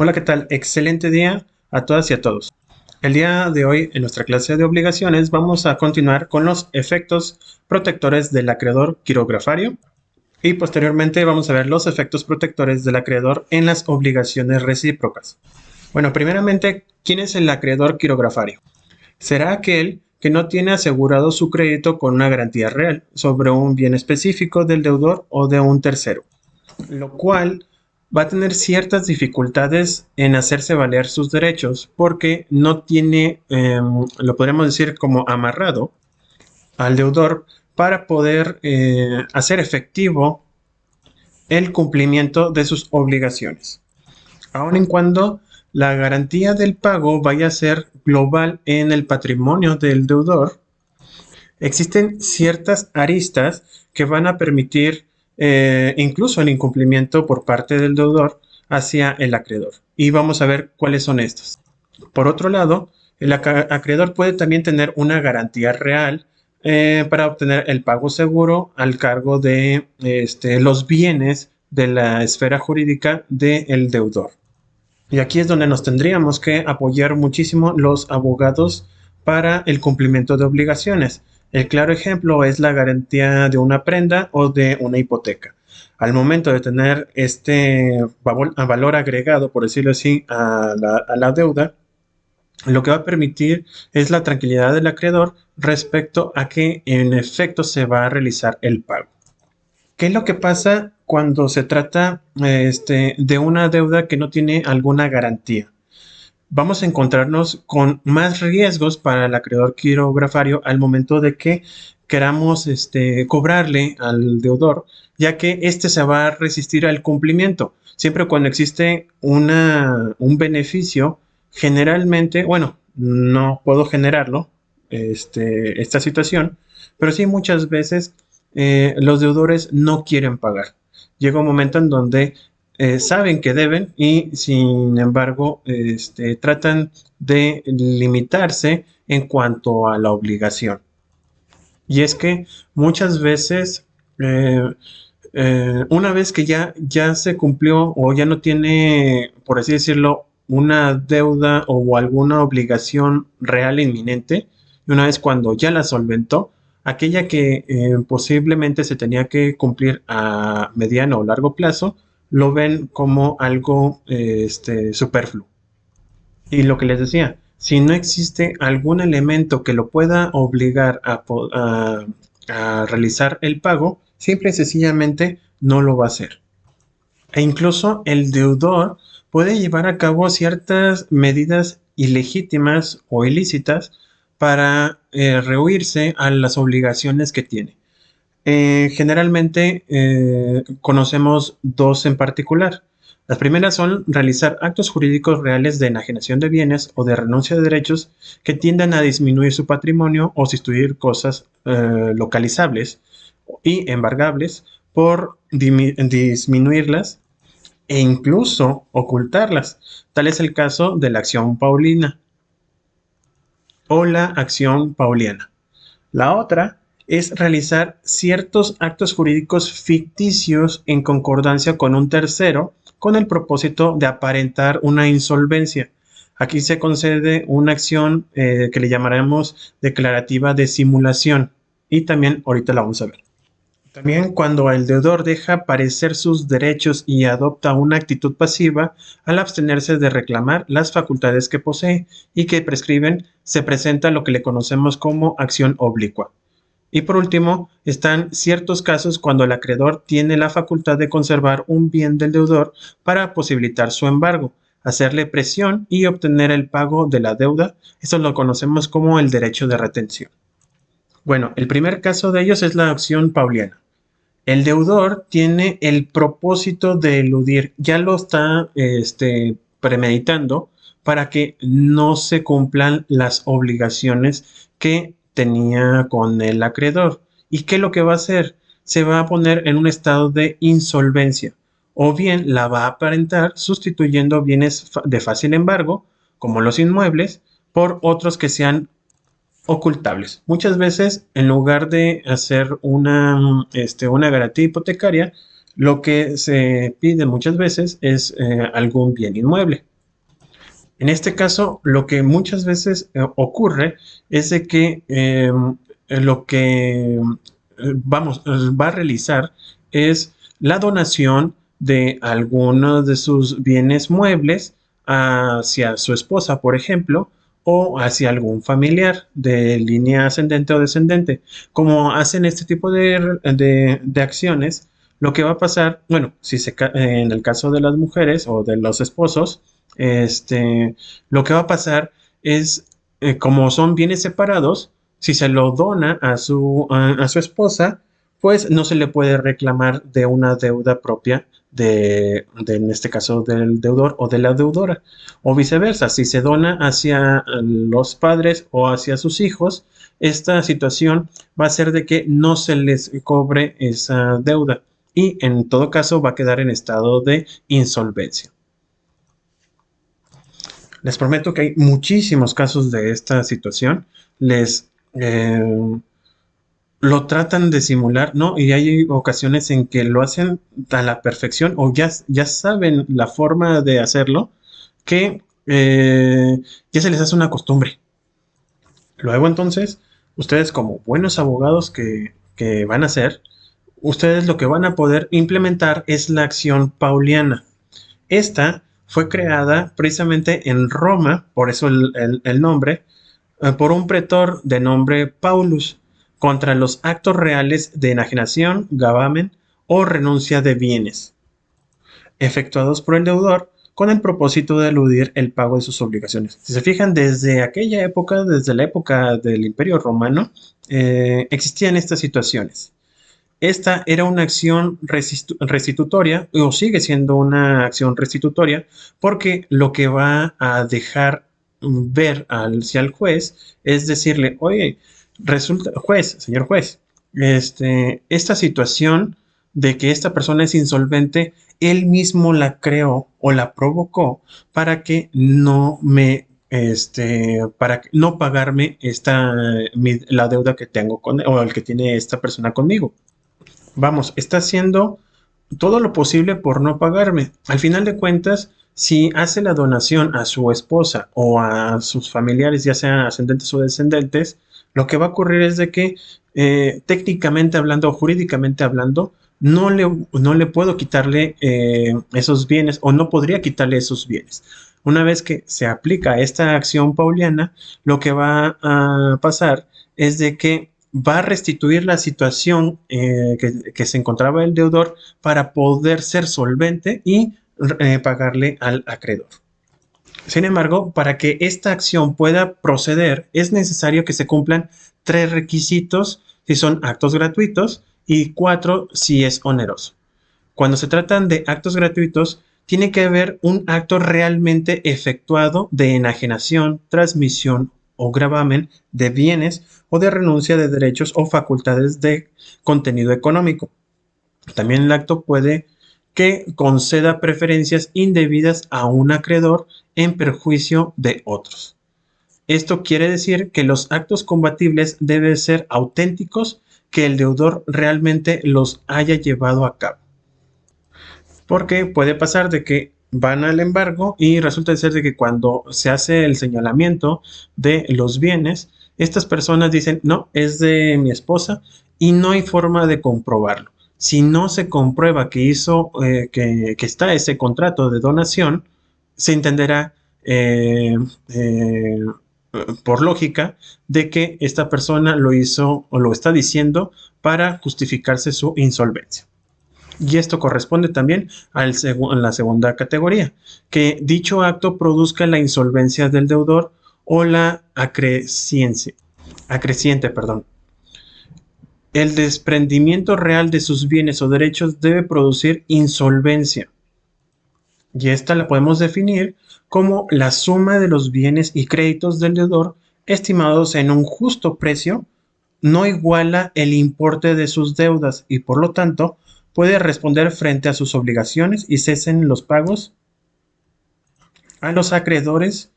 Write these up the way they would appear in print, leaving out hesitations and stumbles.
Hola, ¿qué tal? Excelente día a todas y a todos. El día de hoy, en nuestra clase de obligaciones, vamos a continuar con los efectos protectores del acreedor quirografario y posteriormente vamos a ver los efectos protectores del acreedor en las obligaciones recíprocas. Bueno, primeramente, ¿quién es el acreedor quirografario? Será aquel que no tiene asegurado su crédito con una garantía real sobre un bien específico del deudor o de un tercero, lo cual va a tener ciertas dificultades en hacerse valer sus derechos porque no tiene, lo podríamos decir como amarrado al deudor para poder hacer efectivo el cumplimiento de sus obligaciones. Aun en cuando la garantía del pago vaya a ser global en el patrimonio del deudor, existen ciertas aristas que van a permitir incluso el incumplimiento por parte del deudor hacia el acreedor. Y vamos a ver cuáles son estos. Por otro lado, el acreedor puede también tener una garantía real para obtener el pago seguro al cargo de los bienes de la esfera jurídica del deudor. Y aquí es donde nos tendríamos que apoyar muchísimo los abogados para el cumplimiento de obligaciones. El claro ejemplo es la garantía de una prenda o de una hipoteca. Al momento de tener este valor agregado, por decirlo así, a la deuda, lo que va a permitir es la tranquilidad del acreedor respecto a que en efecto se va a realizar el pago. ¿Qué es lo que pasa cuando se trata de una deuda que no tiene alguna garantía? Vamos a encontrarnos con más riesgos para el acreedor quirografario al momento de que queramos cobrarle al deudor, ya que éste se va a resistir al cumplimiento. Siempre cuando existe un beneficio, generalmente, bueno, no puedo generarlo, esta situación, pero sí muchas veces los deudores no quieren pagar. Llega un momento en donde saben que deben y sin embargo tratan de limitarse en cuanto a la obligación. Y es que muchas veces, eh, una vez que ya se cumplió o ya no tiene, por así decirlo, una deuda o alguna obligación real e inminente, y una vez cuando ya la solventó, aquella que posiblemente se tenía que cumplir a mediano o largo plazo, lo ven como algo superfluo. Y lo que les decía, si no existe algún elemento que lo pueda obligar a realizar el pago, simple y sencillamente no lo va a hacer. E incluso el deudor puede llevar a cabo ciertas medidas ilegítimas o ilícitas para rehuirse a las obligaciones que tiene. Generalmente conocemos dos en particular. Las primeras son realizar actos jurídicos reales de enajenación de bienes o de renuncia de derechos que tiendan a disminuir su patrimonio o sustituir cosas localizables y embargables por disminuirlas e incluso ocultarlas. Tal es el caso de la acción paulina o la acción pauliana. La otra es realizar ciertos actos jurídicos ficticios en concordancia con un tercero con el propósito de aparentar una insolvencia. Aquí se concede una acción que le llamaremos declarativa de simulación y también ahorita la vamos a ver. También cuando el deudor deja parecer sus derechos y adopta una actitud pasiva al abstenerse de reclamar las facultades que posee y que prescriben, se presenta lo que le conocemos como acción oblicua. Y por último, están ciertos casos cuando el acreedor tiene la facultad de conservar un bien del deudor para posibilitar su embargo, hacerle presión y obtener el pago de la deuda. Esto lo conocemos como el derecho de retención. Bueno, el primer caso de ellos es la acción pauliana. El deudor tiene el propósito de eludir, ya lo está premeditando para que no se cumplan las obligaciones que tenía con el acreedor. ¿Y qué es lo que va a hacer? Se va a poner en un estado de insolvencia o bien la va a aparentar sustituyendo bienes de fácil embargo, como los inmuebles, por otros que sean ocultables. Muchas veces, en lugar de hacer una garantía hipotecaria, lo que se pide muchas veces es algún bien inmueble. En este caso, lo que muchas veces ocurre es de que lo que va a realizar es la donación de algunos de sus bienes muebles hacia su esposa, por ejemplo, o hacia algún familiar de línea ascendente o descendente. Como hacen este tipo de acciones, lo que va a pasar, bueno, si en el caso de las mujeres o de los esposos, lo que va a pasar es, como son bienes separados, si se lo dona a su esposa, pues no se le puede reclamar de una deuda propia en este caso, del deudor o de la deudora. O viceversa, si se dona hacia los padres o hacia sus hijos, esta situación va a ser de que no se les cobre esa deuda y en todo caso va a quedar en estado de insolvencia. Les prometo que hay muchísimos casos de esta situación. Lo tratan de simular, ¿no? Y hay ocasiones en que lo hacen a la perfección o ya saben la forma de hacerlo que ya se les hace una costumbre. Luego entonces, ustedes como buenos abogados que van a ser, ustedes lo que van a poder implementar es la acción pauliana. Esta fue creada precisamente en Roma, por eso el nombre, por un pretor de nombre Paulus, contra los actos reales de enajenación, gravamen o renuncia de bienes, efectuados por el deudor con el propósito de eludir el pago de sus obligaciones. Si se fijan, desde aquella época, desde la época del Imperio Romano, existían estas situaciones. Esta era una acción restitutoria, o sigue siendo una acción restitutoria, porque lo que va a dejar ver hacia el juez es decirle, oye, resulta, juez, señor juez, esta situación de que esta persona es insolvente, él mismo la creó o la provocó para que no me para no pagarme la deuda que tengo o el que tiene esta persona conmigo. Vamos, está haciendo todo lo posible por no pagarme. Al final de cuentas, si hace la donación a su esposa o a sus familiares, ya sean ascendentes o descendentes, lo que va a ocurrir es de que técnicamente hablando o jurídicamente hablando, no le puedo quitarle esos bienes o no podría quitarle esos bienes. Una vez que se aplica esta acción pauliana, lo que va a pasar es de que va a restituir la situación que se encontraba el deudor para poder ser solvente y pagarle al acreedor. Sin embargo, para que esta acción pueda proceder, es necesario que se cumplan 3 requisitos si son actos gratuitos y 4 si es oneroso. Cuando se tratan de actos gratuitos, tiene que haber un acto realmente efectuado de enajenación, transmisión o gravamen de bienes o de renuncia de derechos o facultades de contenido económico. También el acto puede que conceda preferencias indebidas a un acreedor en perjuicio de otros. Esto quiere decir que los actos combatibles deben ser auténticos, que el deudor realmente los haya llevado a cabo. Porque puede pasar de que van al embargo y resulta ser de que cuando se hace el señalamiento de los bienes, estas personas dicen, no, es de mi esposa y no hay forma de comprobarlo. Si no se comprueba que que está ese contrato de donación, se entenderá por lógica de que esta persona lo hizo o lo está diciendo para justificarse su insolvencia. Y esto corresponde también a la segunda categoría, que dicho acto produzca la insolvencia del deudor o la acreciente. El desprendimiento real de sus bienes o derechos debe producir insolvencia. Y esta la podemos definir como la suma de los bienes y créditos del deudor estimados en un justo precio no iguala el importe de sus deudas y por lo tanto puede responder frente a sus obligaciones y cesen los pagos a los acreedores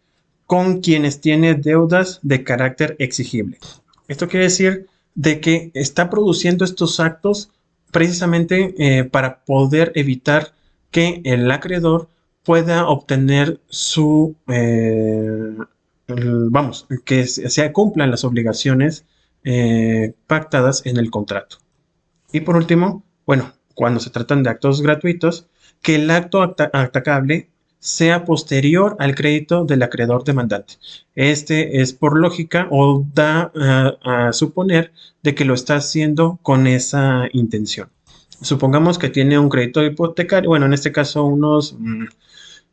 con quienes tiene deudas de carácter exigible. Esto quiere decir de que está produciendo estos actos precisamente para poder evitar que el acreedor pueda obtener su, que se cumplan las obligaciones pactadas en el contrato. Y por último, bueno, cuando se tratan de actos gratuitos, que el acto atacable sea posterior al crédito del acreedor demandante. Este es por lógica o da a suponer de que lo está haciendo con esa intención. Supongamos que tiene un crédito hipotecario, bueno, en este caso unos,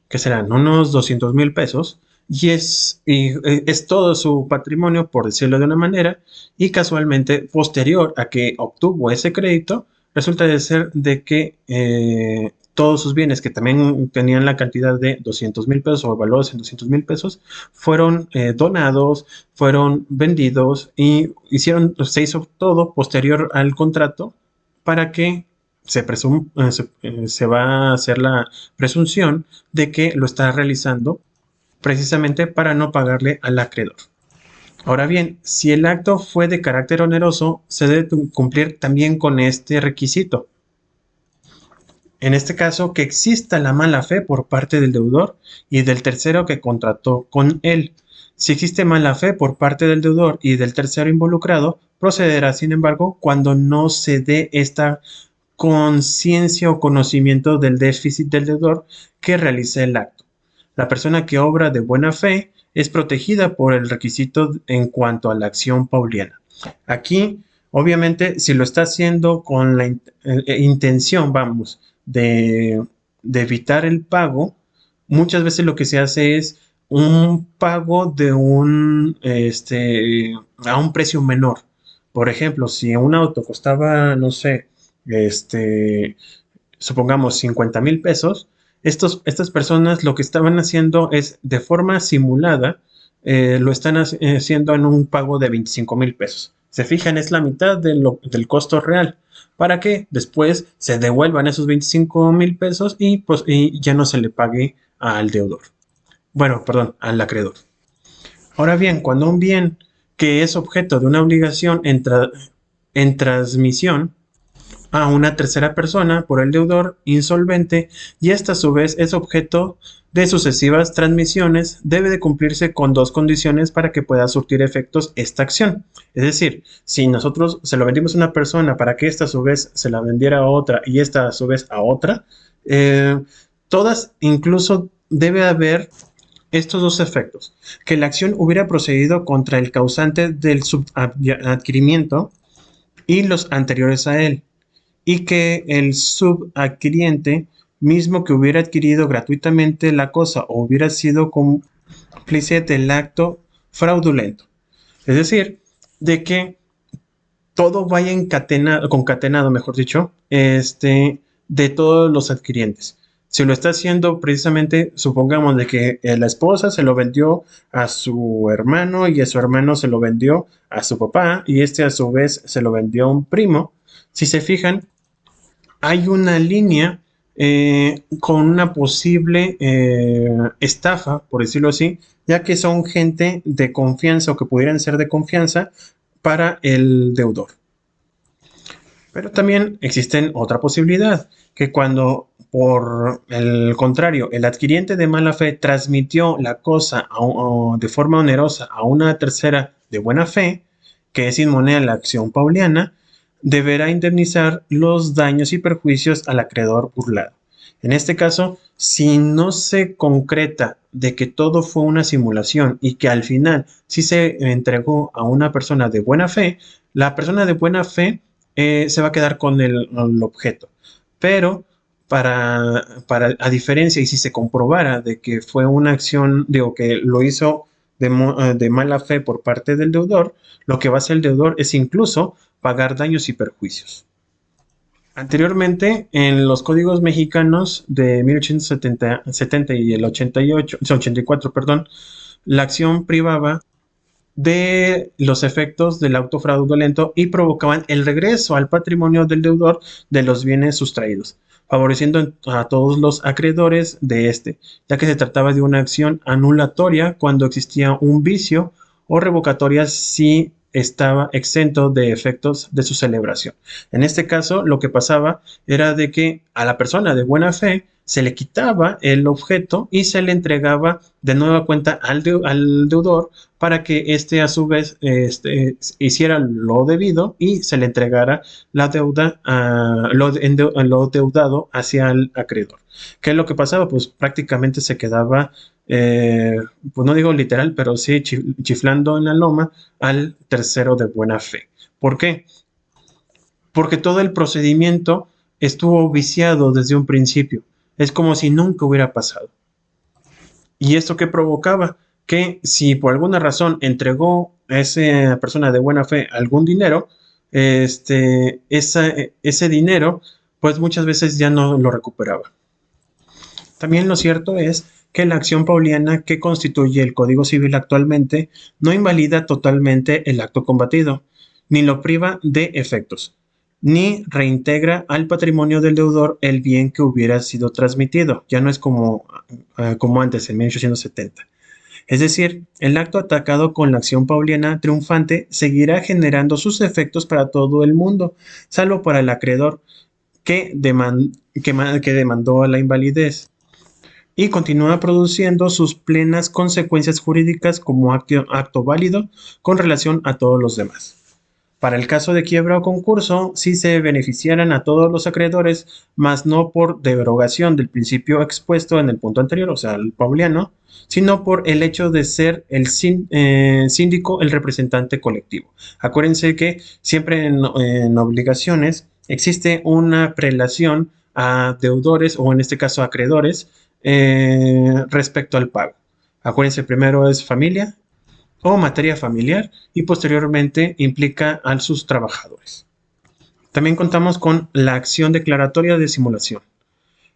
¿qué serán? Unos 200,000 pesos, es todo su patrimonio, por decirlo de una manera, y casualmente, posterior a que obtuvo ese crédito, resulta de ser de que todos sus bienes, que también tenían la cantidad de 200,000 pesos o evaluados en 200,000 pesos, fueron donados, fueron vendidos y se hizo todo posterior al contrato para que se va a hacer la presunción de que lo está realizando precisamente para no pagarle al acreedor. Ahora bien, si el acto fue de carácter oneroso, se debe cumplir también con este requisito. En este caso, que exista la mala fe por parte del deudor y del tercero que contrató con él. Si existe mala fe por parte del deudor y del tercero involucrado, procederá, sin embargo, cuando no se dé esta conciencia o conocimiento del déficit del deudor que realiza el acto. La persona que obra de buena fe es protegida por el requisito en cuanto a la acción pauliana. Aquí, obviamente, si lo está haciendo con la intención, de evitar el pago, muchas veces lo que se hace es un pago de a un precio menor. Por ejemplo, si un auto costaba, no sé, supongamos 50,000 pesos, estas personas lo que estaban haciendo es de forma simulada, lo están haciendo en un pago de 25,000 pesos. Se fijan, es la mitad del costo real, para que después se devuelvan esos 25,000 pesos y ya no se le pague al deudor. Bueno, perdón, al acreedor. Ahora bien, cuando un bien que es objeto de una obligación en transmisión a una tercera persona por el deudor insolvente y esta a su vez es objeto de sucesivas transmisiones, debe de cumplirse con dos condiciones para que pueda surtir efectos esta acción. Es decir, si nosotros se lo vendimos a una persona para que esta a su vez se la vendiera a otra y esta a su vez a otra, todas incluso debe haber estos dos efectos: que la acción hubiera procedido contra el causante del subadquirimiento y los anteriores a él, y que el subadquiriente mismo que hubiera adquirido gratuitamente la cosa o hubiera sido cómplice del acto fraudulento. Es decir, de que todo vaya concatenado, mejor dicho, de todos los adquirientes. Si lo está haciendo precisamente, supongamos de que la esposa se lo vendió a su hermano y a su hermano se lo vendió a su papá y a su vez se lo vendió a un primo. Si se fijan, hay una línea con una posible estafa, por decirlo así, ya que son gente de confianza o que pudieran ser de confianza para el deudor. Pero también existe otra posibilidad, que cuando por el contrario el adquiriente de mala fe transmitió la cosa de forma onerosa a una tercera de buena fe, que es inmune a la acción pauliana, deberá indemnizar los daños y perjuicios al acreedor burlado. En este caso, si no se concreta de que todo fue una simulación y que al final sí se entregó a una persona de buena fe, la persona de buena fe se va a quedar con el objeto. Pero a diferencia, y si se comprobara de que fue una acción, digo, que lo hizo de mala fe por parte del deudor, lo que va a hacer el deudor es incluso pagar daños y perjuicios. Anteriormente, en los códigos mexicanos de 1870 y el 84, perdón, la acción privaba de los efectos del auto fraudulento y provocaban el regreso al patrimonio del deudor de los bienes sustraídos, favoreciendo a todos los acreedores de ya que se trataba de una acción anulatoria cuando existía un vicio o revocatoria si estaba exento de efectos de su celebración. En este caso, lo que pasaba era de que a la persona de buena fe se le quitaba el objeto y se le entregaba de nueva cuenta al deudor para que éste a su vez hiciera lo debido y se le entregara la deuda, lo deudado hacia el acreedor. ¿Qué es lo que pasaba? Pues prácticamente se quedaba, pues no digo literal, pero sí chiflando en la loma al tercero de buena fe. ¿Por qué? Porque todo el procedimiento estuvo viciado desde un principio. Es como si nunca hubiera pasado. ¿Y esto qué provocaba? Que si por alguna razón entregó a esa persona de buena fe algún dinero, ese dinero, pues muchas veces ya no lo recuperaba. También lo cierto es que la acción pauliana que constituye el Código Civil actualmente no invalida totalmente el acto combatido, ni lo priva de efectos, ni reintegra al patrimonio del deudor el bien que hubiera sido transmitido. Ya no es como antes, en 1870. Es decir, el acto atacado con la acción pauliana triunfante seguirá generando sus efectos para todo el mundo, salvo para el acreedor que demandó la invalidez y continúa produciendo sus plenas consecuencias jurídicas como acto válido con relación a todos los demás. Para el caso de quiebra o concurso, sí se beneficiaran a todos los acreedores, mas no por derogación del principio expuesto en el punto anterior, o sea, el pauliano, sino por el hecho de ser el síndico el representante colectivo. Acuérdense que siempre en obligaciones existe una prelación a deudores o en este caso acreedores respecto al pago. Acuérdense, primero es familia o materia familiar y posteriormente implica a sus trabajadores. También contamos con la acción declaratoria de simulación.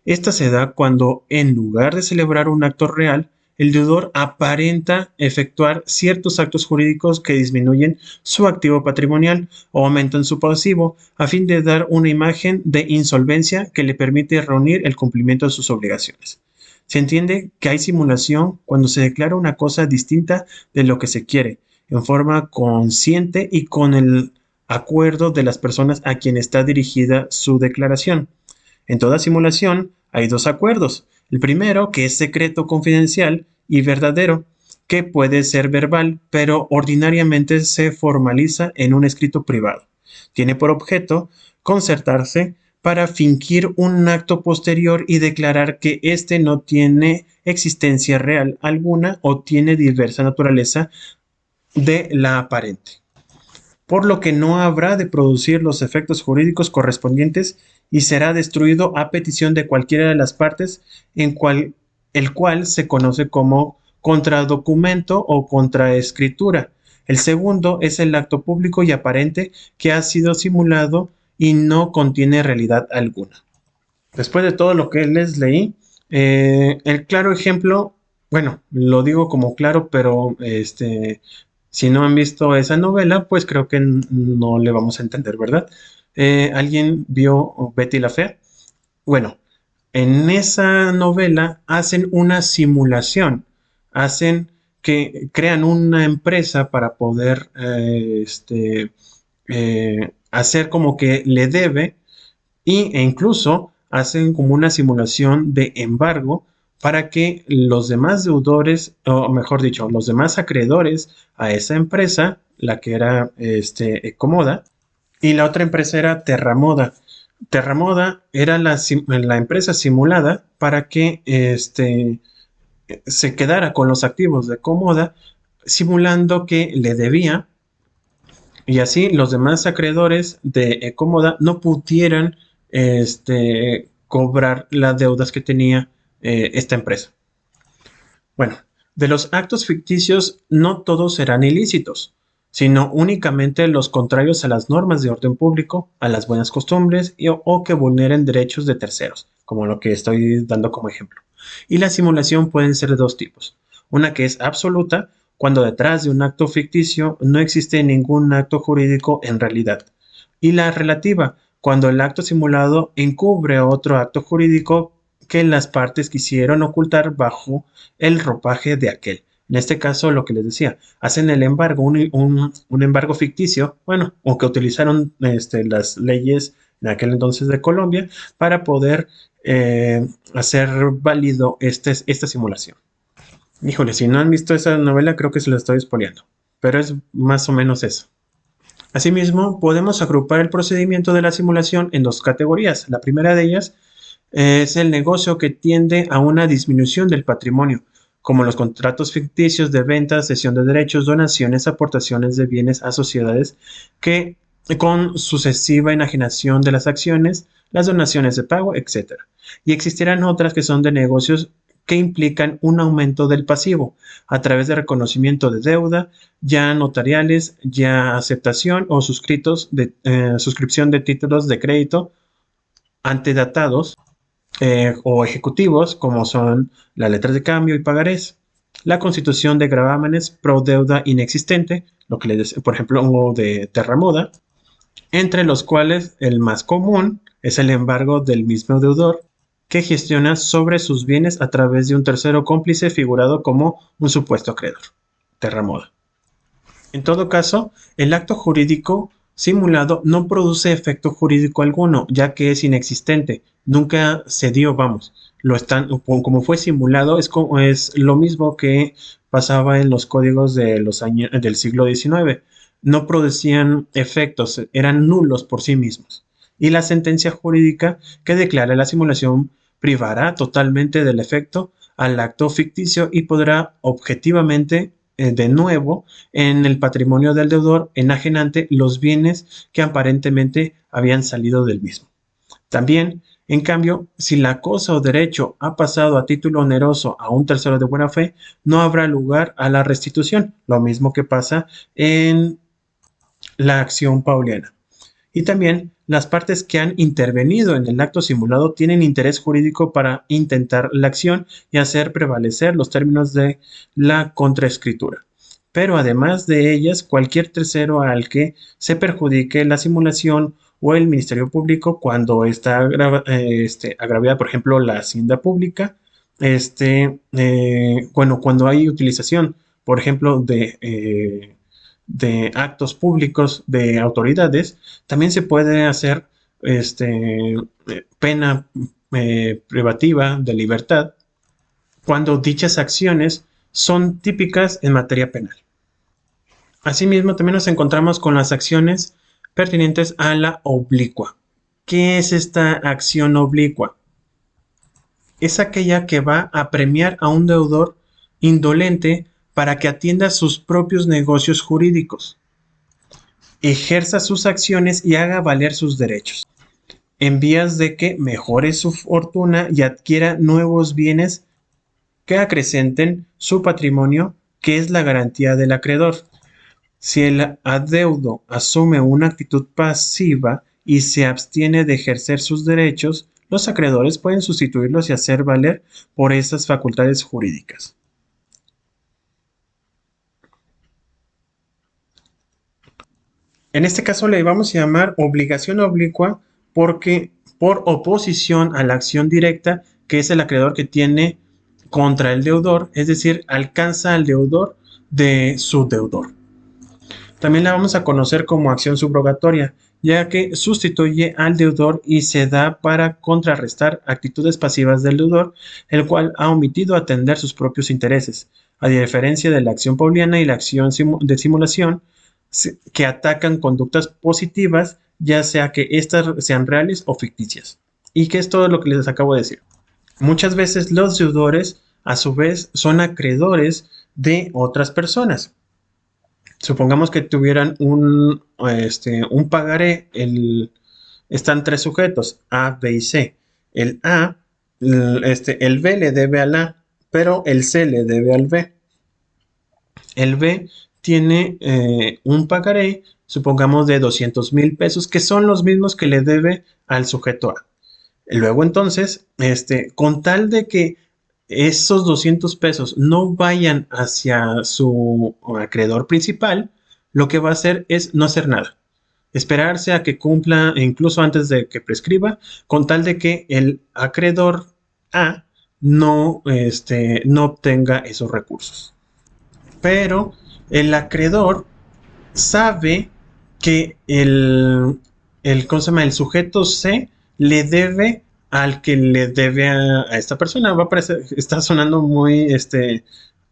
Esta se da cuando, en lugar de celebrar un acto real, el deudor aparenta efectuar ciertos actos jurídicos que disminuyen su activo patrimonial o aumentan su pasivo a fin de dar una imagen de insolvencia que le permite reunir el cumplimiento de sus obligaciones. Se entiende que hay simulación cuando se declara una cosa distinta de lo que se quiere, en forma consciente y con el acuerdo de las personas a quien está dirigida su declaración. En toda simulación hay dos acuerdos. El primero, que es secreto, confidencial y verdadero, que puede ser verbal, pero ordinariamente se formaliza en un escrito privado. Tiene por objeto concertarse para fingir un acto posterior y declarar que éste no tiene existencia real alguna o tiene diversa naturaleza de la aparente, por lo que no habrá de producir los efectos jurídicos correspondientes y será destruido a petición de cualquiera de las partes, el cual se conoce como contradocumento o contraescritura. El segundo es el acto público y aparente que ha sido simulado y no contiene realidad alguna. Después de todo lo que les leí, el claro ejemplo, bueno, lo digo como claro, pero si no han visto esa novela, pues creo que no le vamos a entender, ¿verdad? ¿Alguien vio Betty la Fea? Bueno, en esa novela hacen una simulación, hacen que crean una empresa para poder hacer como que le debe e incluso hacen como una simulación de embargo para que los demás deudores, o mejor dicho, los demás acreedores a esa empresa, la que era Ecomoda, y la otra empresa era Terramoda. Terramoda era la empresa simulada para que se quedara con los activos de Ecomoda, simulando que le debía, y así los demás acreedores de Ecomoda no pudieran cobrar las deudas que tenía esta empresa. Bueno, de los actos ficticios no todos serán ilícitos, sino únicamente los contrarios a las normas de orden público, a las buenas costumbres o que vulneren derechos de terceros, como lo que estoy dando como ejemplo. Y la simulación pueden ser de dos tipos. Una que es absoluta, cuando detrás de un acto ficticio no existe ningún acto jurídico en realidad. Y la relativa, cuando el acto simulado encubre otro acto jurídico que las partes quisieron ocultar bajo el ropaje de aquel. En este caso, lo que les decía, hacen el embargo, un embargo ficticio, bueno, o que utilizaron las leyes en aquel entonces de Colombia para poder hacer válido esta simulación. Híjole, si no han visto esa novela, creo que se la estoy spoileando, pero es más o menos eso. Asimismo, podemos agrupar el procedimiento de la simulación en dos categorías. La primera de ellas es el negocio que tiende a una disminución del patrimonio, como los contratos ficticios de venta, cesión de derechos, donaciones, aportaciones de bienes a sociedades que con sucesiva enajenación de las acciones, las donaciones de pago, etcétera. Y existirán otras que son de negocios que implican un aumento del pasivo a través de reconocimiento de deuda, ya notariales, ya aceptación o suscripción de títulos de crédito antedatados o ejecutivos, como son las letras de cambio y pagarés, la constitución de gravámenes pro deuda inexistente, lo que les, por ejemplo, de Terramoda, entre los cuales el más común es el embargo del mismo deudor que gestiona sobre sus bienes a través de un tercero cómplice figurado como un supuesto acreedor. Terramoda. En todo caso, el acto jurídico simulado no produce efecto jurídico alguno, ya que es inexistente. Nunca se dio, vamos. Como fue simulado, es lo mismo que pasaba en los códigos de los años del siglo XIX. No producían efectos, eran nulos por sí mismos. Y la sentencia jurídica que declara la simulación privará totalmente del efecto al acto ficticio y podrá objetivamente, de nuevo, en el patrimonio del deudor enajenante los bienes que aparentemente habían salido del mismo. También, en cambio, si la cosa o derecho ha pasado a título oneroso a un tercero de buena fe, no habrá lugar a la restitución, lo mismo que pasa en la acción pauliana. Y también las partes que han intervenido en el acto simulado tienen interés jurídico para intentar la acción y hacer prevalecer los términos de la contraescritura. Pero además de ellas, cualquier tercero al que se perjudique la simulación o el Ministerio Público cuando está agraviada, por ejemplo, la hacienda pública, cuando hay utilización, por ejemplo, de actos públicos de autoridades, también se puede hacer pena privativa de libertad cuando dichas acciones son típicas en materia penal. Asimismo, también nos encontramos con las acciones pertinentes a la oblicua. ¿Qué es esta acción oblicua? Es aquella que va a premiar a un deudor indolente para que atienda sus propios negocios jurídicos, ejerza sus acciones y haga valer sus derechos, en vías de que mejore su fortuna y adquiera nuevos bienes que acrecenten su patrimonio, que es la garantía del acreedor. Si el adeudo asume una actitud pasiva y se abstiene de ejercer sus derechos, los acreedores pueden sustituirlos y hacer valer por esas facultades jurídicas. En este caso le vamos a llamar obligación oblicua porque por oposición a la acción directa, que es el acreedor que tiene contra el deudor, es decir, alcanza al deudor de su deudor. También la vamos a conocer como acción subrogatoria, ya que sustituye al deudor y se da para contrarrestar actitudes pasivas del deudor, el cual ha omitido atender sus propios intereses, a diferencia de la acción pauliana y la acción de simulación, que atacan conductas positivas, ya sea que éstas sean reales o ficticias. Y que es todo lo que les acabo de decir. Muchas veces los deudores, a su vez, son acreedores de otras personas. Supongamos que tuvieran un pagaré, están tres sujetos, A, B y C. El A, el B le debe al A, pero el C le debe al B. El B tiene un pagaré, supongamos de 200,000 pesos, que son los mismos que le debe al sujeto A. Luego entonces, con tal de que esos 200 pesos no vayan hacia su acreedor principal, lo que va a hacer es no hacer nada. Esperarse a que cumpla, incluso antes de que prescriba, con tal de que el acreedor A no obtenga esos recursos. pero el acreedor sabe que ¿cómo se llama? El sujeto C le debe al que le debe a esta persona. Va a parecer, está sonando muy,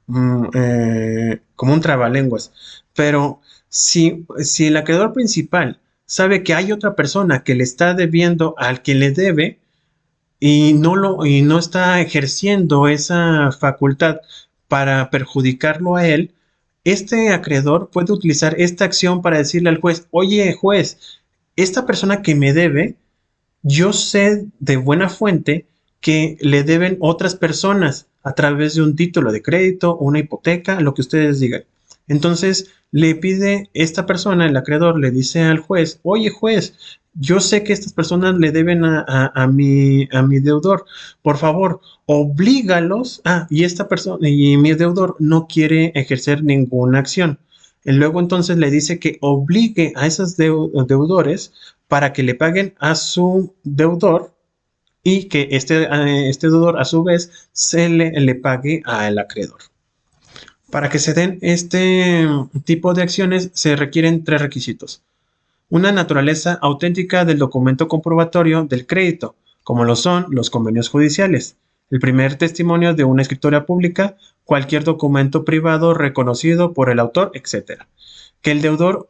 como un trabalenguas. Pero si el acreedor principal sabe que hay otra persona que le está debiendo al que le debe y no está ejerciendo esa facultad para perjudicarlo a él, este acreedor puede utilizar esta acción para decirle al juez, oye juez, esta persona que me debe, yo sé de buena fuente que le deben otras personas a través de un título de crédito, una hipoteca, lo que ustedes digan. Entonces le pide esta persona, el acreedor, le dice al juez, oye juez, yo sé que estas personas le deben a mi deudor, por favor, oblígalos. Y esta persona y mi deudor no quiere ejercer ninguna acción. Y luego entonces le dice que obligue a esos deudores para que le paguen a su deudor y que este deudor a su vez le pague al acreedor. Para que se den este tipo de acciones se requieren tres requisitos. Una naturaleza auténtica del documento comprobatorio del crédito, como lo son los convenios judiciales, el primer testimonio de una escritura pública, cualquier documento privado reconocido por el autor, etc. Que el deudor,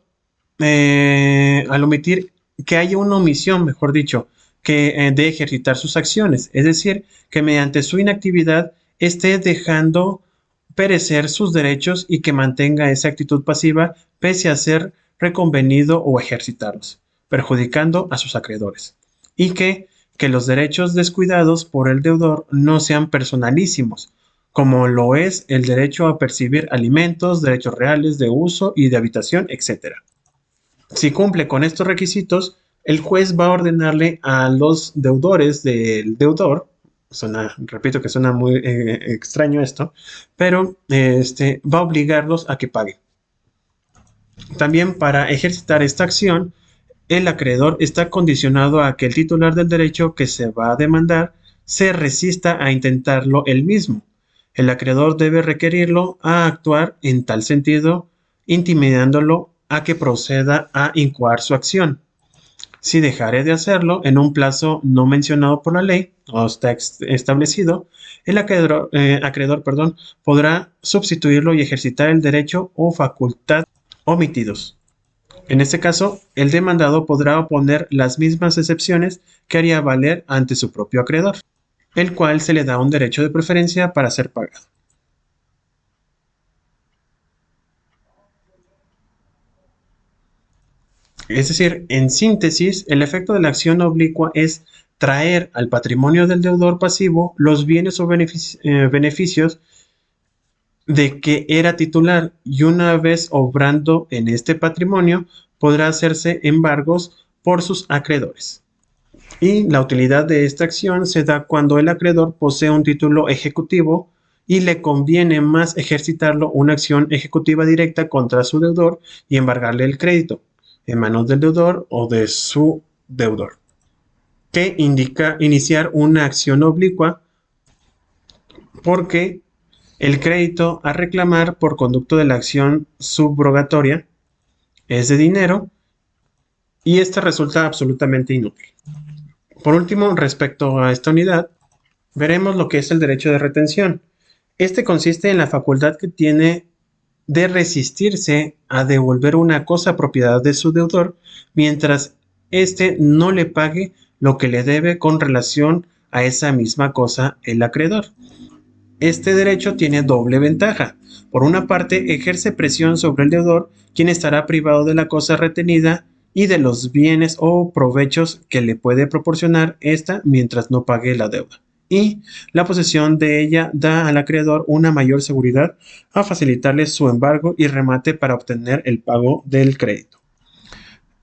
al omitir, que haya una omisión, mejor dicho, de ejercitar sus acciones, es decir, que mediante su inactividad esté dejando perecer sus derechos y que mantenga esa actitud pasiva pese a ser reconvenido o ejercitarlos, perjudicando a sus acreedores. Y que los derechos descuidados por el deudor no sean personalísimos, como lo es el derecho a percibir alimentos, derechos reales de uso y de habitación, etc. Si cumple con estos requisitos, el juez va a ordenarle a los deudores del deudor, repito que suena muy extraño esto, pero va a obligarlos a que paguen. También para ejercitar esta acción, el acreedor está condicionado a que el titular del derecho que se va a demandar se resista a intentarlo él mismo. El acreedor debe requerirlo a actuar en tal sentido, intimidándolo a que proceda a incoar su acción. Si dejare de hacerlo en un plazo no mencionado por la ley o está establecido, el acreedor podrá sustituirlo y ejercitar el derecho o facultad omitidos. En este caso, el demandado podrá oponer las mismas excepciones que haría valer ante su propio acreedor, el cual se le da un derecho de preferencia para ser pagado. Es decir, en síntesis, el efecto de la acción oblicua es traer al patrimonio del deudor pasivo los bienes o beneficios de que era titular, y una vez obrando en este patrimonio podrá hacerse embargos por sus acreedores. Y la utilidad de esta acción se da cuando el acreedor posee un título ejecutivo y le conviene más ejercitarlo una acción ejecutiva directa contra su deudor y embargarle el crédito en manos del deudor o de su deudor, que indica iniciar una acción oblicua, porque el crédito a reclamar por conducto de la acción subrogatoria es de dinero y esta resulta absolutamente inútil. Por último, respecto a esta unidad, veremos lo que es el derecho de retención. Este consiste en la facultad que tiene de resistirse a devolver una cosa propiedad de su deudor mientras éste no le pague lo que le debe con relación a esa misma cosa el acreedor. Este derecho tiene doble ventaja. Por una parte, ejerce presión sobre el deudor, quien estará privado de la cosa retenida y de los bienes o provechos que le puede proporcionar ésta mientras no pague la deuda. Y la posesión de ella da al acreedor una mayor seguridad a facilitarle su embargo y remate para obtener el pago del crédito.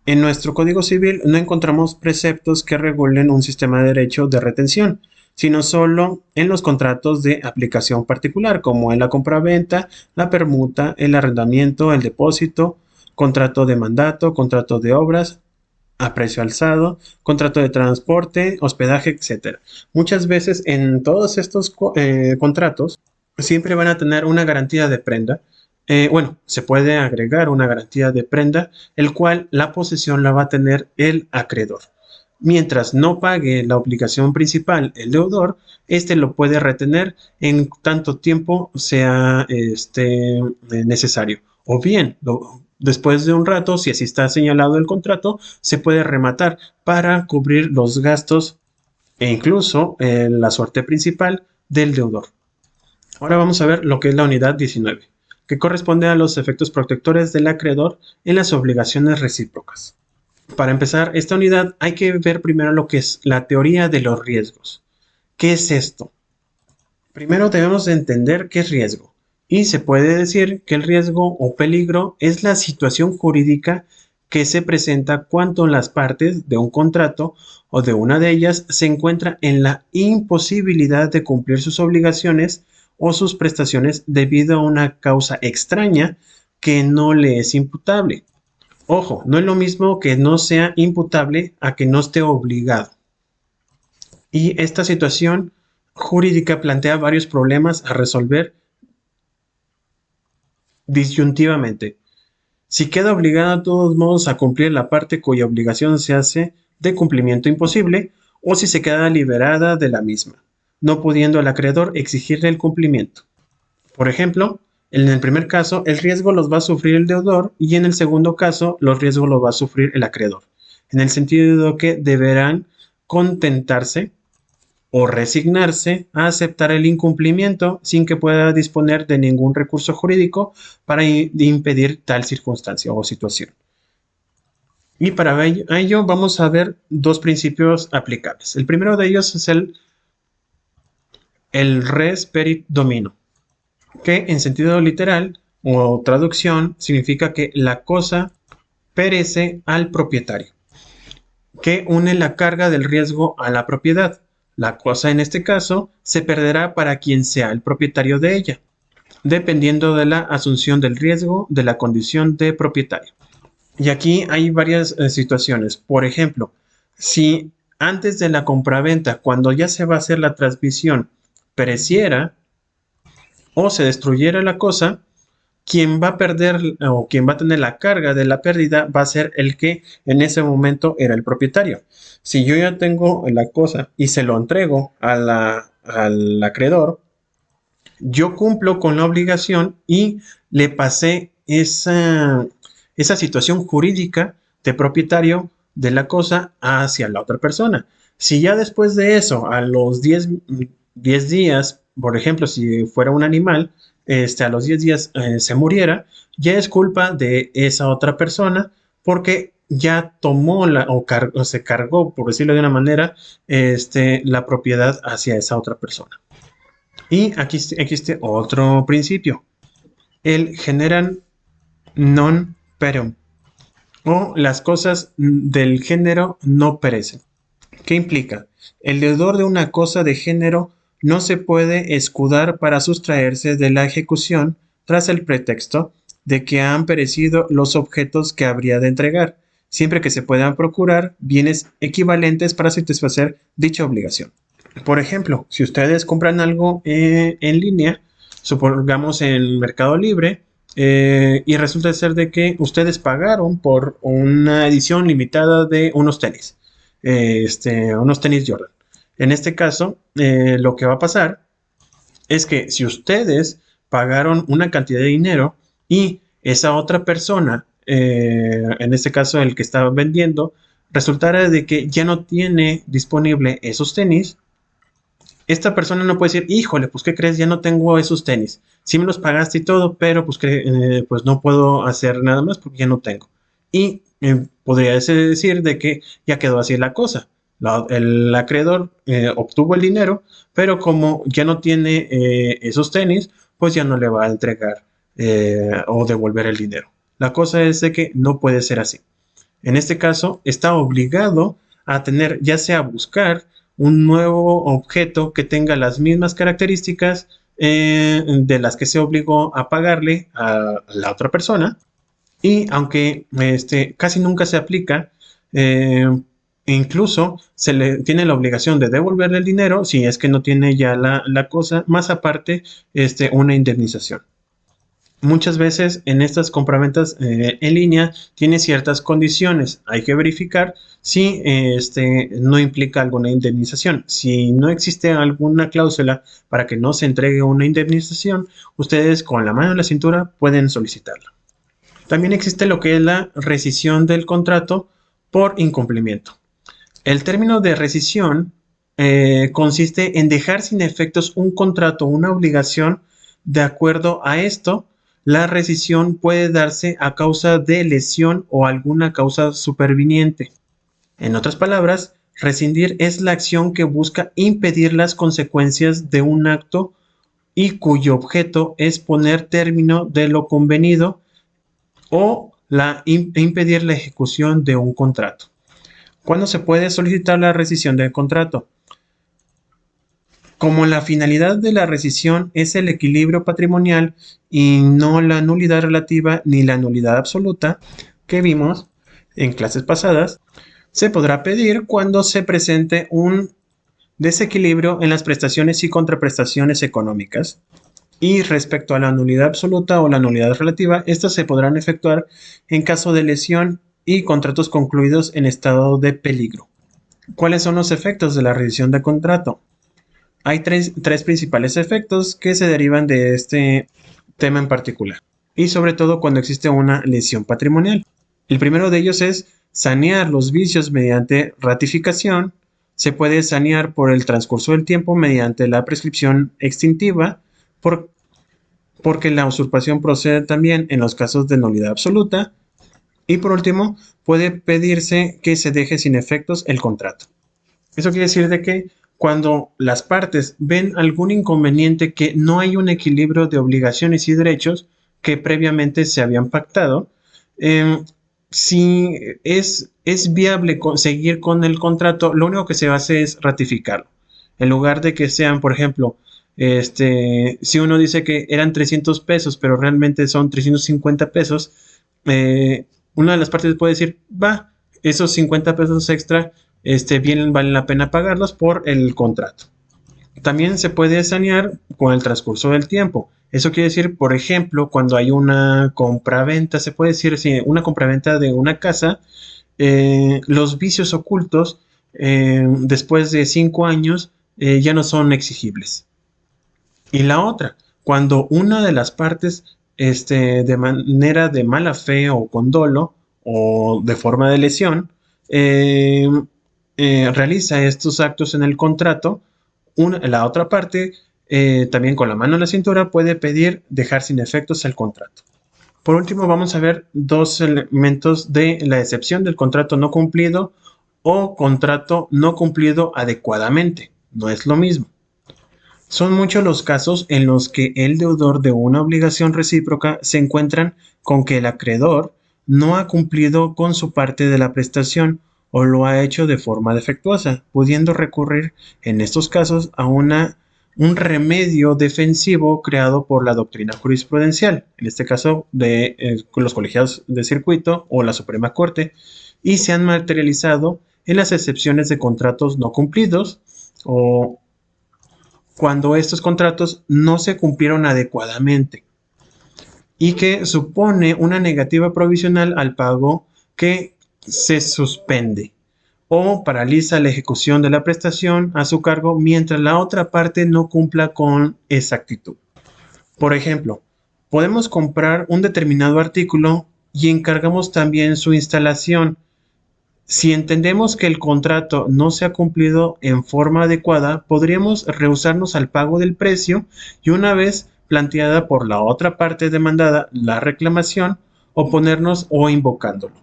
En nuestro Código Civil no encontramos preceptos que regulen un sistema de derecho de retención, sino solo en los contratos de aplicación particular, como en la compraventa, la permuta, el arrendamiento, el depósito, contrato de mandato, contrato de obras a precio alzado, contrato de transporte, hospedaje, etc. Muchas veces en todos estos contratos siempre van a tener una garantía de prenda, Bueno, se puede agregar una garantía de prenda, el cual la posesión la va a tener el acreedor. Mientras no pague la obligación principal el deudor, este lo puede retener en tanto tiempo sea necesario. O bien, después de un rato, si así está señalado el contrato, se puede rematar para cubrir los gastos e incluso la suerte principal del deudor. Ahora vamos a ver lo que es la unidad 19, que corresponde a los efectos protectores del acreedor en las obligaciones recíprocas. Para empezar, esta unidad hay que ver primero lo que es la teoría de los riesgos. ¿Qué es esto? Primero debemos de entender qué es riesgo. Y se puede decir que el riesgo o peligro es la situación jurídica que se presenta cuando las partes de un contrato o de una de ellas se encuentra en la imposibilidad de cumplir sus obligaciones o sus prestaciones debido a una causa extraña que no le es imputable. Ojo, no es lo mismo que no sea imputable a que no esté obligado. Y esta situación jurídica plantea varios problemas a resolver disyuntivamente. Si queda obligada de todos modos a cumplir la parte cuya obligación se hace de cumplimiento imposible, o si se queda liberada de la misma, no pudiendo el acreedor exigirle el cumplimiento. Por ejemplo, en el primer caso, el riesgo los va a sufrir el deudor y en el segundo caso, los riesgos los va a sufrir el acreedor, en el sentido de que deberán contentarse o resignarse a aceptar el incumplimiento sin que pueda disponer de ningún recurso jurídico para impedir tal circunstancia o situación. Y para ello vamos a ver dos principios aplicables. El primero de ellos es el res perit domino, que en sentido literal o traducción significa que la cosa perece al propietario, que une la carga del riesgo a la propiedad. La cosa en este caso se perderá para quien sea el propietario de ella, dependiendo de la asunción del riesgo de la condición de propietario. Y aquí hay varias situaciones. Por ejemplo, si antes de la compraventa, cuando ya se va a hacer la transmisión, pereciera o se destruyera la cosa, quien va a perder o quien va a tener la carga de la pérdida va a ser el que en ese momento era el propietario. Si yo ya tengo la cosa y se lo entrego al acreedor, yo cumplo con la obligación y le pasé esa situación jurídica de propietario de la cosa hacia la otra persona. Si ya después de eso, a los 10 días, por ejemplo, si fuera un animal, a los 10 días se muriera, ya es culpa de esa otra persona porque ya tomó o se cargó, por decirlo de una manera, la propiedad hacia esa otra persona. Y aquí existe otro principio, el generam non perum, o las cosas del género no perecen. ¿Qué implica? El deudor de una cosa de género no se puede escudar para sustraerse de la ejecución tras el pretexto de que han perecido los objetos que habría de entregar, siempre que se puedan procurar bienes equivalentes para satisfacer dicha obligación. Por ejemplo, si ustedes compran algo en línea, supongamos en Mercado Libre, y resulta ser de que ustedes pagaron por una edición limitada de unos tenis, unos tenis Jordan. En este caso, lo que va a pasar es que si ustedes pagaron una cantidad de dinero y esa otra persona, en este caso el que estaba vendiendo, resultara de que ya no tiene disponible esos tenis, esta persona no puede decir, híjole, pues ¿qué crees? Ya no tengo esos tenis. Sí me los pagaste y todo, pero pues no puedo hacer nada más porque ya no tengo. Y podría decir de que ya quedó así la cosa. El acreedor obtuvo el dinero, pero como ya no tiene esos tenis, pues ya no le va a entregar o devolver el dinero. La cosa es de que no puede ser así. En este caso, está obligado a tener, ya sea buscar un nuevo objeto que tenga las mismas características de las que se obligó a pagarle a la otra persona. Y aunque casi nunca se aplica, incluso se le tiene la obligación de devolverle el dinero si es que no tiene ya la cosa, más aparte una indemnización. Muchas veces en estas compraventas en línea tiene ciertas condiciones. Hay que verificar si no implica alguna indemnización. Si no existe alguna cláusula para que no se entregue una indemnización, ustedes con la mano en la cintura pueden solicitarla. También existe lo que es la rescisión del contrato por incumplimiento. El término de rescisión consiste en dejar sin efectos un contrato o una obligación. De acuerdo a esto, la rescisión puede darse a causa de lesión o alguna causa superviniente. En otras palabras, rescindir es la acción que busca impedir las consecuencias de un acto y cuyo objeto es poner término de lo convenido o impedir la ejecución de un contrato. ¿Cuándo se puede solicitar la rescisión del contrato? Como la finalidad de la rescisión es el equilibrio patrimonial y no la nulidad relativa ni la nulidad absoluta que vimos en clases pasadas, se podrá pedir cuando se presente un desequilibrio en las prestaciones y contraprestaciones económicas. Y respecto a la nulidad absoluta o la nulidad relativa, estas se podrán efectuar en caso de lesión y contratos concluidos en estado de peligro. ¿Cuáles son los efectos de la rescisión de contrato? Hay tres principales efectos que se derivan de este tema en particular, y sobre todo cuando existe una lesión patrimonial. El primero de ellos es sanear los vicios mediante ratificación. Se puede sanear por el transcurso del tiempo mediante la prescripción extintiva, porque la usurpación procede también en los casos de nulidad absoluta. Y por último, puede pedirse que se deje sin efectos el contrato. Eso quiere decir de que cuando las partes ven algún inconveniente, que no hay un equilibrio de obligaciones y derechos que previamente se habían pactado, si es viable seguir con el contrato, lo único que se hace es ratificarlo. En lugar de que sean, por ejemplo, si uno dice que eran 300 pesos, pero realmente son 350 pesos, una de las partes puede decir, va, esos 50 pesos extra bien vale la pena pagarlos por el contrato. También se puede sanear con el transcurso del tiempo. Eso quiere decir, por ejemplo, cuando hay una compraventa, se puede decir, si una compraventa de una casa, los vicios ocultos, después de 5 años, ya no son exigibles. Y la otra, cuando una de las partes, de manera de mala fe o con dolo o de forma de lesión, realiza estos actos en el contrato, la otra parte, también con la mano en la cintura, puede pedir dejar sin efectos el contrato. Por último, vamos a ver dos elementos de la excepción del contrato no cumplido o contrato no cumplido adecuadamente. No es lo mismo. Son muchos los casos en los que el deudor de una obligación recíproca se encuentran con que el acreedor no ha cumplido con su parte de la prestación o lo ha hecho de forma defectuosa, pudiendo recurrir en estos casos a un remedio defensivo creado por la doctrina jurisprudencial, en este caso de los colegiados de circuito o la Suprema Corte, y se han materializado en las excepciones de contratos no cumplidos o cuando estos contratos no se cumplieron adecuadamente y que supone una negativa provisional al pago que se suspende o paraliza la ejecución de la prestación a su cargo mientras la otra parte no cumpla con exactitud. Por ejemplo, podemos comprar un determinado artículo y encargamos también su instalación. Si entendemos que el contrato no se ha cumplido en forma adecuada, podríamos rehusarnos al pago del precio y, una vez planteada por la otra parte demandada la reclamación, oponernos o invocándolo.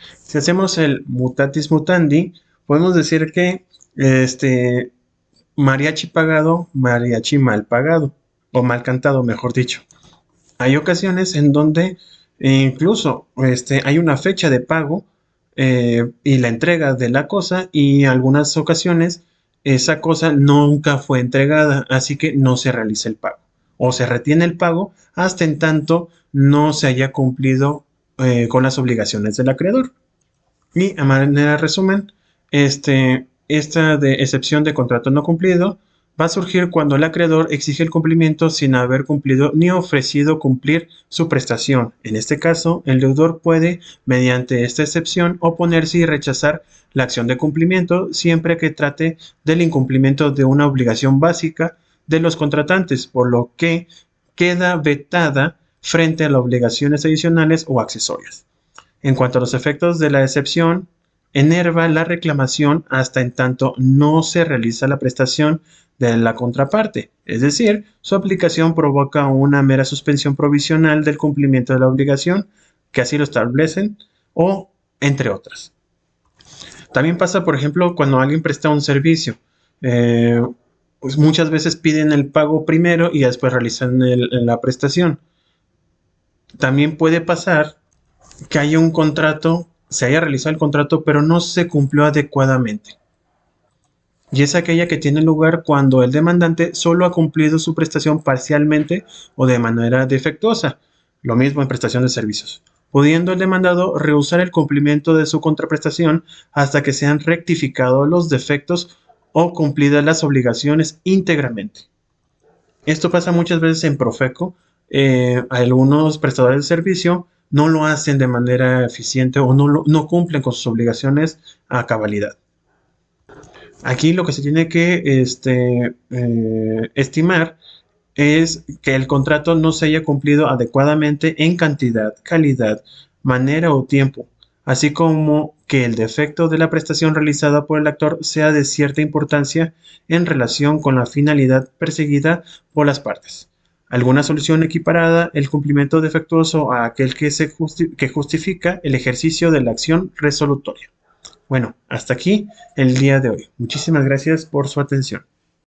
Si hacemos el mutatis mutandi, podemos decir que mariachi pagado, mariachi mal pagado, o mal cantado, mejor dicho. Hay ocasiones en donde incluso hay una fecha de pago y la entrega de la cosa, y en algunas ocasiones esa cosa nunca fue entregada, así que no se realiza el pago o se retiene el pago hasta en tanto no se haya cumplido con las obligaciones del acreedor. Y a manera de resumen, esta de excepción de contrato no cumplido va a surgir cuando el acreedor exige el cumplimiento sin haber cumplido ni ofrecido cumplir su prestación. En este caso, el deudor puede, mediante esta excepción, oponerse y rechazar la acción de cumplimiento siempre que trate del incumplimiento de una obligación básica de los contratantes, por lo que queda vetada frente a las obligaciones adicionales o accesorias. En cuanto a los efectos de la excepción, enerva la reclamación hasta en tanto no se realiza la prestación de la contraparte, es decir, su aplicación provoca una mera suspensión provisional del cumplimiento de la obligación, que así lo establecen, o entre otras. También pasa, por ejemplo, cuando alguien presta un servicio. Pues muchas veces piden el pago primero y después realizan la prestación. También puede pasar que haya un contrato, se haya realizado el contrato, pero no se cumplió adecuadamente. Y es aquella que tiene lugar cuando el demandante solo ha cumplido su prestación parcialmente o de manera defectuosa. Lo mismo en prestación de servicios, pudiendo el demandado rehusar el cumplimiento de su contraprestación hasta que sean rectificados los defectos o cumplidas las obligaciones íntegramente. Esto pasa muchas veces en Profeco. Algunos prestadores de servicio no lo hacen de manera eficiente o no cumplen con sus obligaciones a cabalidad. Aquí lo que se tiene que estimar es que el contrato no se haya cumplido adecuadamente en cantidad, calidad, manera o tiempo, así como que el defecto de la prestación realizada por el actor sea de cierta importancia en relación con la finalidad perseguida por las partes. Alguna solución equiparada el cumplimiento defectuoso a aquel que justifica el ejercicio de la acción resolutoria. Bueno, hasta aquí el día de hoy. Muchísimas gracias por su atención.